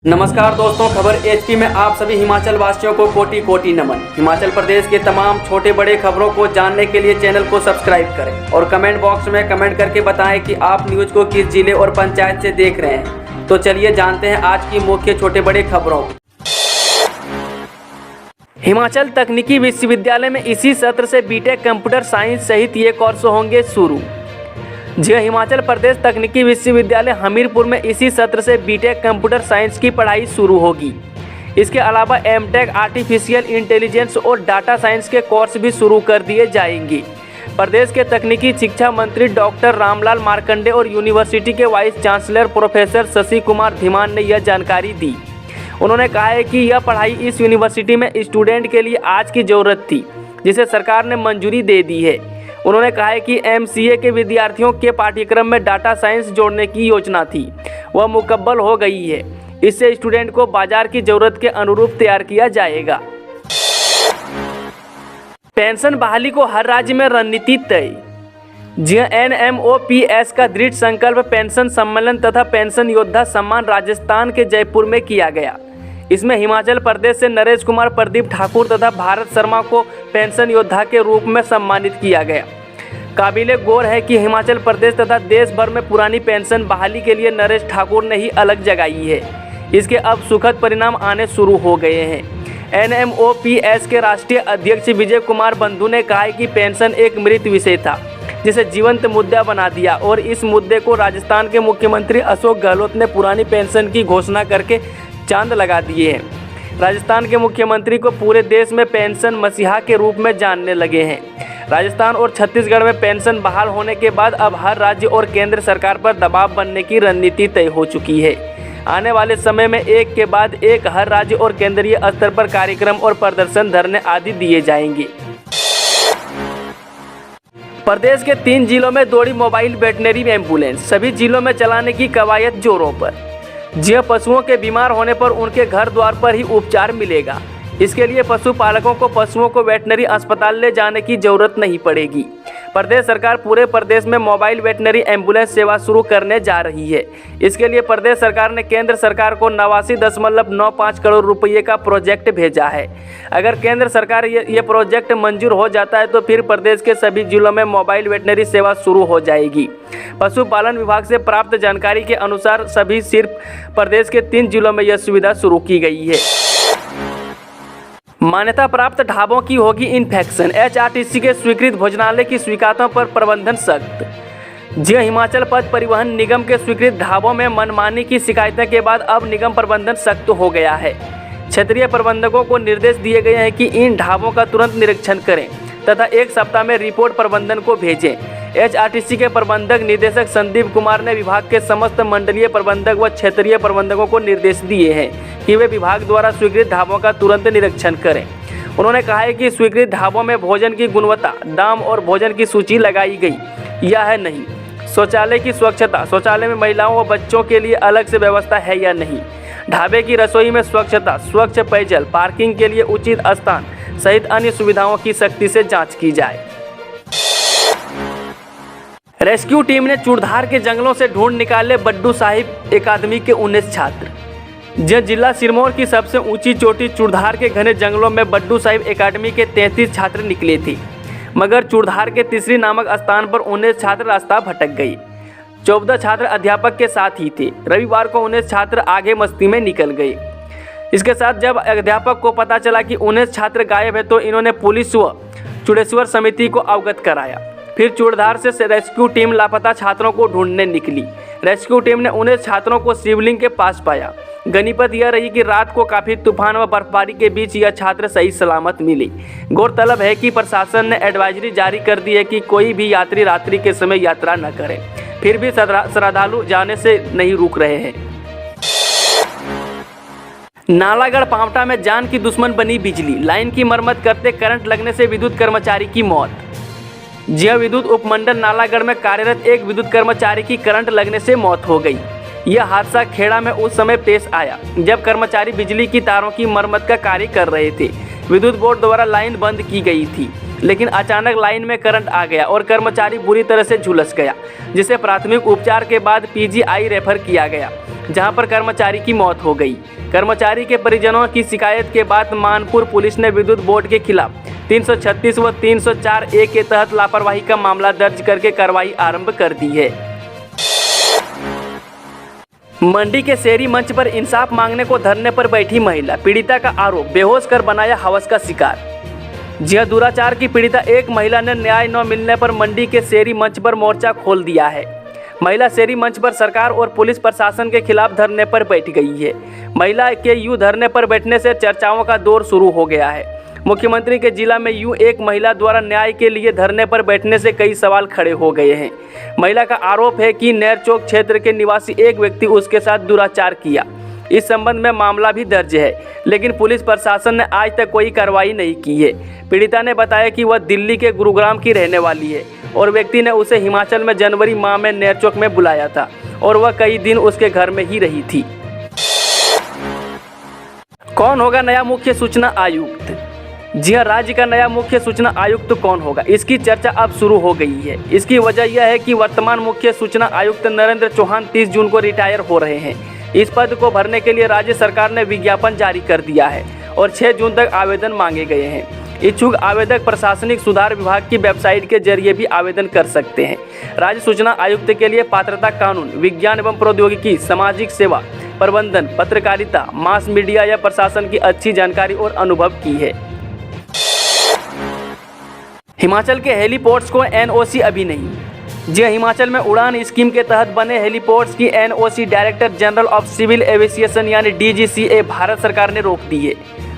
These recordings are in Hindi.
नमस्कार दोस्तों, खबर एचपी में आप सभी हिमाचल वासियों को कोटि कोटि नमन। हिमाचल प्रदेश के तमाम छोटे बड़े खबरों को जानने के लिए चैनल को सब्सक्राइब करें और कमेंट बॉक्स में कमेंट करके बताएं कि आप न्यूज को किस जिले और पंचायत से देख रहे हैं। तो चलिए जानते हैं आज की मुख्य छोटे बड़े खबरों। हिमाचल तकनीकी विश्वविद्यालय में इसी सत्र से बीटेक कंप्यूटर साइंस सहित ये कोर्स होंगे शुरू। जी, हिमाचल प्रदेश तकनीकी विश्वविद्यालय हमीरपुर में इसी सत्र से बीटेक कंप्यूटर साइंस की पढ़ाई शुरू होगी। इसके अलावा एमटेक आर्टिफिशियल इंटेलिजेंस और डाटा साइंस के कोर्स भी शुरू कर दिए जाएंगे। प्रदेश के तकनीकी शिक्षा मंत्री डॉक्टर रामलाल मार्कंडे और यूनिवर्सिटी के vice chancellor professor Shashi Kumar Dhiman ने यह जानकारी दी। उन्होंने कहा है कि यह पढ़ाई इस यूनिवर्सिटी में स्टूडेंट के लिए आज की ज़रूरत थी, जिसे सरकार ने मंजूरी दे दी है। उन्होंने कहा है कि एमसीए के विद्यार्थियों के पाठ्यक्रम में डाटा साइंस जोड़ने की योजना थी, वह मुकम्मल हो गई है। इससे स्टूडेंट को बाजार की ज़रूरत के अनुरूप तैयार किया जाएगा। पेंशन बहाली को हर राज्य में रणनीति तय। NMOPS का दृढ़ संकल्प पेंशन सम्मेलन तथा पेंशन योद्धा सम्मान राजस्थान के जयपुर में किया गया। इसमें हिमाचल प्रदेश से नरेश कुमार प्रदीप ठाकुर तथा भारत शर्मा को पेंशन योद्धा के रूप में सम्मानित किया गया। काबिले गौर है कि हिमाचल प्रदेश तथा देश भर में पुरानी पेंशन बहाली के लिए नरेश ठाकुर ने ही अलग जगाई है। इसके अब सुखद परिणाम आने शुरू हो गए हैं। NMOPS के राष्ट्रीय अध्यक्ष विजय कुमार बंधु ने कहा है कि पेंशन एक मृत विषय था, जिसे जीवंत मुद्दा बना दिया और इस मुद्दे को राजस्थान के मुख्यमंत्री अशोक गहलोत ने पुरानी पेंशन की घोषणा करके चांद लगा दिए हैं। राजस्थान के मुख्यमंत्री को पूरे देश में पेंशन मसीहा के रूप में जानने लगे हैं। राजस्थान और छत्तीसगढ़ में पेंशन बहाल होने के बाद अब हर राज्य और केंद्र सरकार पर दबाव बनने की रणनीति तय हो चुकी है। आने वाले समय में एक के बाद एक हर राज्य और केंद्रीय स्तर पर कार्यक्रम और प्रदर्शन धरने आदि दिए जाएंगे। प्रदेश के 3 जिलों में दौड़ी मोबाइल वेटनरी एम्बुलेंस, सभी जिलों में चलाने की कवायद जोरों पर। जी, पशुओं के बीमार होने पर उनके घर द्वार पर ही उपचार मिलेगा। इसके लिए पशुपालकों को पशुओं को वेटनरी अस्पताल ले जाने की जरूरत नहीं पड़ेगी। प्रदेश सरकार पूरे प्रदेश में मोबाइल वेटनरी एम्बुलेंस सेवा शुरू करने जा रही है। इसके लिए प्रदेश सरकार ने केंद्र सरकार को 89.95 करोड़ रुपये का प्रोजेक्ट भेजा है। अगर केंद्र सरकार ये प्रोजेक्ट मंजूर हो जाता है तो फिर प्रदेश के सभी जिलों में मोबाइल वेटनरी सेवा शुरू हो जाएगी। पशुपालन विभाग से प्राप्त जानकारी के अनुसार सभी सिर्फ प्रदेश के 3 जिलों में यह सुविधा शुरू की गई है। मान्यता प्राप्त ढाबों की होगी इन्फेक्शन, HRTC के स्वीकृत भोजनालय की शिकायतों पर प्रबंधन सख्त। जी, हिमाचल पथ परिवहन निगम के स्वीकृत ढाबों में मनमानी की शिकायतों के बाद अब निगम प्रबंधन सख्त हो गया है। क्षेत्रीय प्रबंधकों को निर्देश दिए गए हैं कि इन ढाबों का तुरंत निरीक्षण करें तथा 1 सप्ताह में रिपोर्ट प्रबंधन को भेजें। HRTC के प्रबंधक निदेशक संदीप कुमार ने विभाग के समस्त मंडलीय प्रबंधक व क्षेत्रीय प्रबंधकों को निर्देश दिए हैं कि वे विभाग द्वारा स्वीकृत ढाबों का तुरंत निरीक्षण करें। उन्होंने कहा है कि स्वीकृत ढाबों में भोजन की गुणवत्ता, दाम और भोजन की सूची लगाई गई या है नहीं। शौचालय की स्वच्छता, शौचालय में महिलाओं व बच्चों के लिए अलग से व्यवस्था है या नहीं। ढाबे की रसोई में स्वच्छता, स्वच्छ पेयजल, पार्किंग के लिए उचित स्थान सहित अन्य सुविधाओं की सख्ती से जाँच की जाए। रेस्क्यू टीम ने चूड़धार के जंगलों से ढूंढ निकाले बड्डू साहिब एकेडमी के 19 छात्र। जिला सिरमौर की सबसे ऊंची चोटी चूड़धार के घने जंगलों में बड्डू साहिब एकेडमी के 33 छात्र निकले थे, मगर चूड़धार के तीसरी नामक स्थान पर 19 छात्र रास्ता भटक गए। 14 छात्र अध्यापक के साथ ही थे। रविवार को 19 छात्र आगे मस्ती में निकल गए। इसके साथ जब अध्यापक को पता चला कि 19 छात्र गायब है तो इन्होंने पुलिस व चूड़ेश्वर समिति को अवगत कराया। फिर चूड़धार से रेस्क्यू टीम लापता छात्रों को ढूंढने निकली। रेस्क्यू टीम ने 19 छात्रों को शिवलिंग के पास पाया। गनीमत यह रही कि रात को काफ़ी तूफान व बर्फबारी के बीच यह छात्र सही सलामत मिले। गौरतलब है कि प्रशासन ने एडवाइजरी जारी कर दी है कि कोई भी यात्री रात्रि के समय यात्रा न करे। फिर भी श्रद्धालु जाने से नहीं रुक रहे हैं। नालागढ़ पांवटा में जान की दुश्मन बनी बिजली, लाइन की मरम्मत करते करंट लगने से विद्युत कर्मचारी की मौत। जी, विद्युत उपमंडल नालागढ़ में कार्यरत एक विद्युत कर्मचारी की करंट लगने से मौत हो गई। यह हादसा खेड़ा में उस समय पेश आया जब कर्मचारी बिजली की तारों की मरम्मत का कार्य कर रहे थे। विद्युत बोर्ड द्वारा लाइन बंद की गई थी। लेकिन अचानक लाइन में करंट आ गया और कर्मचारी बुरी तरह से झुलस गया, जिसे प्राथमिक उपचार के बाद पीजीआई रेफर किया गया, जहां पर कर्मचारी की मौत हो गई। कर्मचारी के परिजनों की शिकायत के बाद मानपुर पुलिस ने विद्युत बोर्ड के खिलाफ 336 व 304A के तहत लापरवाही का मामला दर्ज करके कार्रवाई आरंभ कर दी है। मंडी के शेरी मंच पर इंसाफ मांगने को धरने पर बैठी महिला, पीड़िता का आरोप बेहोश कर बनाया हवस का शिकार। जी हां, दुराचार की पीड़िता एक महिला ने न्याय न मिलने पर मंडी के शेरी मंच पर मोर्चा खोल दिया है। महिला शेरी मंच पर सरकार और पुलिस प्रशासन के खिलाफ धरने पर बैठ गई है। महिला के यूं धरने पर बैठने से चर्चाओं का दौर शुरू हो गया है। मुख्यमंत्री के जिला में यूं एक महिला द्वारा न्याय के लिए धरने पर बैठने से कई सवाल खड़े हो गए हैं। महिला का आरोप है कि नहर चौक क्षेत्र के निवासी एक व्यक्ति उसके साथ दुराचार किया। इस संबंध में मामला भी दर्ज है, लेकिन पुलिस प्रशासन ने आज तक कोई कार्रवाई नहीं की है। पीड़िता ने बताया कि वह दिल्ली के गुरुग्राम की रहने वाली है और व्यक्ति ने उसे हिमाचल में जनवरी माह में नहर चौक में बुलाया था और वह कई दिन उसके घर में ही रही थी। कौन होगा नया मुख्य सूचना आयुक्त? जी हां, राज्य का नया मुख्य सूचना आयुक्त कौन होगा, इसकी चर्चा अब शुरू हो गई है। इसकी वजह यह है कि वर्तमान मुख्य सूचना आयुक्त नरेंद्र चौहान 30 जून को रिटायर हो रहे हैं। इस पद को भरने के लिए राज्य सरकार ने विज्ञापन जारी कर दिया है और 6 जून तक आवेदन मांगे गए हैं। इच्छुक आवेदक प्रशासनिक सुधार विभाग की वेबसाइट के जरिए भी आवेदन कर सकते हैं। राज्य सूचना आयुक्त के लिए पात्रता कानून, विज्ञान एवं प्रौद्योगिकी, सामाजिक सेवा, प्रबंधन, पत्रकारिता, मास मीडिया या प्रशासन की अच्छी जानकारी और अनुभव की है। हिमाचल के हेलीपोर्ट्स को एनओसी अभी नहीं। जी, हिमाचल में उड़ान स्कीम के तहत बने हेलीपोर्ट्स की NOC director general of civil aviation यानी डीजीसीए भारत सरकार ने रोक दी है।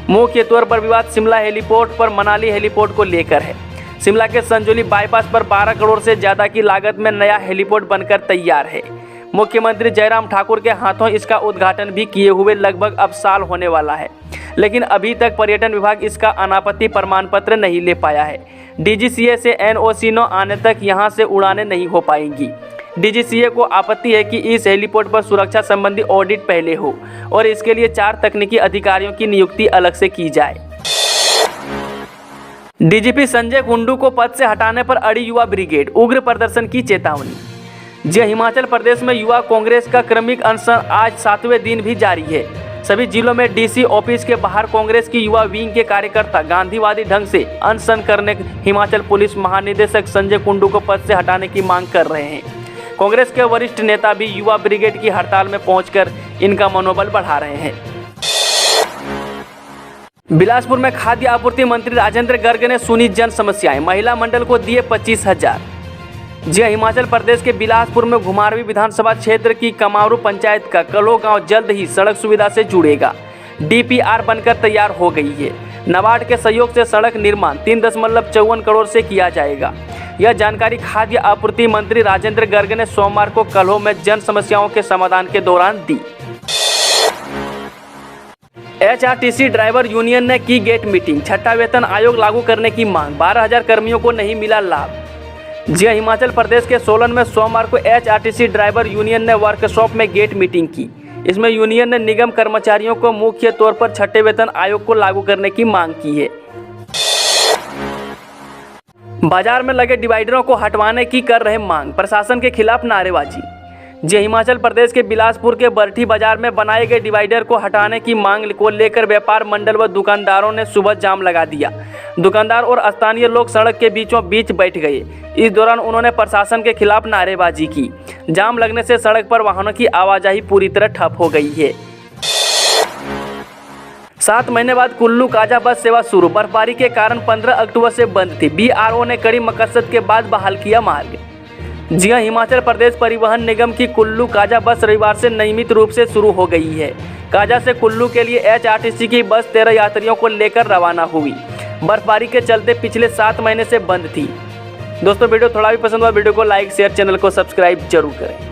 मुख्य तौर पर विवाद शिमला हेलीपोर्ट पर मनाली हेलीपोर्ट को लेकर है। शिमला के संजौली बाईपास पर 12 करोड़ से ज़्यादा की लागत में नया हेलीपोर्ट बनकर तैयार है। मुख्यमंत्री जयराम ठाकुर के हाथों इसका उद्घाटन भी किए हुए लगभग अब साल होने वाला है, लेकिन अभी तक पर्यटन विभाग इसका अनापत्ति प्रमाण पत्र नहीं ले पाया है। डीजीसीए से एनओसी न आने तक यहां से उड़ानें नहीं हो पाएंगी। डीजीसीए को आपत्ति है कि इस हेलीपोर्ट पर सुरक्षा संबंधी ऑडिट पहले हो और इसके लिए 4 तकनीकी अधिकारियों की नियुक्ति अलग से की जाए। डीजीपी संजय कुंडू को पद से हटाने पर अड़ी युवा ब्रिगेड, उग्र प्रदर्शन की चेतावनी। जी, हिमाचल प्रदेश में युवा कांग्रेस का क्रमिक अनशन आज 7वें दिन भी जारी है। सभी जिलों में डीसी ऑफिस के बाहर कांग्रेस की युवा विंग के कार्यकर्ता गांधीवादी ढंग से अनशन करने हिमाचल पुलिस महानिदेशक संजय कुंडू को पद से हटाने की मांग कर रहे हैं। कांग्रेस के वरिष्ठ नेता भी युवा ब्रिगेड की हड़ताल में पहुंचकर इनका मनोबल बढ़ा रहे हैं। बिलासपुर में खाद्य आपूर्ति मंत्री राजेंद्र गर्ग ने सुनी जन समस्याएं, महिला मंडल को दिए 25,000। जी, हिमाचल प्रदेश के बिलासपुर में घुमारवी विधानसभा क्षेत्र की कमारू पंचायत का कलो गांव जल्द ही सड़क सुविधा से जुड़ेगा। डीपीआर बनकर तैयार हो गई है। नाबार्ड के सहयोग से सड़क निर्माण 3.54 करोड़ से किया जाएगा। यह जानकारी खाद्य आपूर्ति मंत्री राजेंद्र गर्ग ने सोमवार को कल्हो में जन समस्याओं के समाधान के दौरान दी। एचआरटीसी ड्राइवर यूनियन ने की गेट मीटिंग, छठा वेतन आयोग लागू करने की मांग, 12,000 कर्मियों को नहीं मिला लाभ। जी, हिमाचल प्रदेश के सोलन में सोमवार को एचआरटीसी ड्राइवर यूनियन ने वर्कशॉप में गेट मीटिंग की। इसमें यूनियन ने निगम कर्मचारियों को मुख्य तौर पर छठे वेतन आयोग को लागू करने की मांग की है। बाजार में लगे डिवाइडरों को हटवाने की कर रहे मांग, प्रशासन के खिलाफ नारेबाजी। जी, हिमाचल प्रदेश के बिलासपुर के बरठी बाजार में बनाए गए डिवाइडर को हटाने की मांग को लेकर व्यापार मंडल व दुकानदारों ने सुबह जाम लगा दिया। दुकानदार और स्थानीय लोग सड़क के बीचों बीच बैठ गए। इस दौरान उन्होंने प्रशासन के खिलाफ नारेबाजी की। जाम लगने से सड़क पर वाहनों की आवाजाही पूरी तरह ठप हो गई है। 7 महीने बाद कुल्लू काजा बस सेवा शुरू, बर्फबारी के कारण 15 अक्टूबर से बंद थी। बीआरओ ने कड़ी मकसद के बाद बहाल किया मार्ग। जी हां, हिमाचल प्रदेश परिवहन निगम की कुल्लू काजा बस रविवार से नियमित रूप से शुरू हो गई है। काजा से कुल्लू के लिए एचआरटीसी की बस 13 यात्रियों को लेकर रवाना हुई। बर्फबारी के चलते पिछले 7 महीने से बंद थी। दोस्तों, वीडियो थोड़ा भी पसंद हुआ वीडियो को लाइक, शेयर, चैनल को सब्सक्राइब जरूर करें।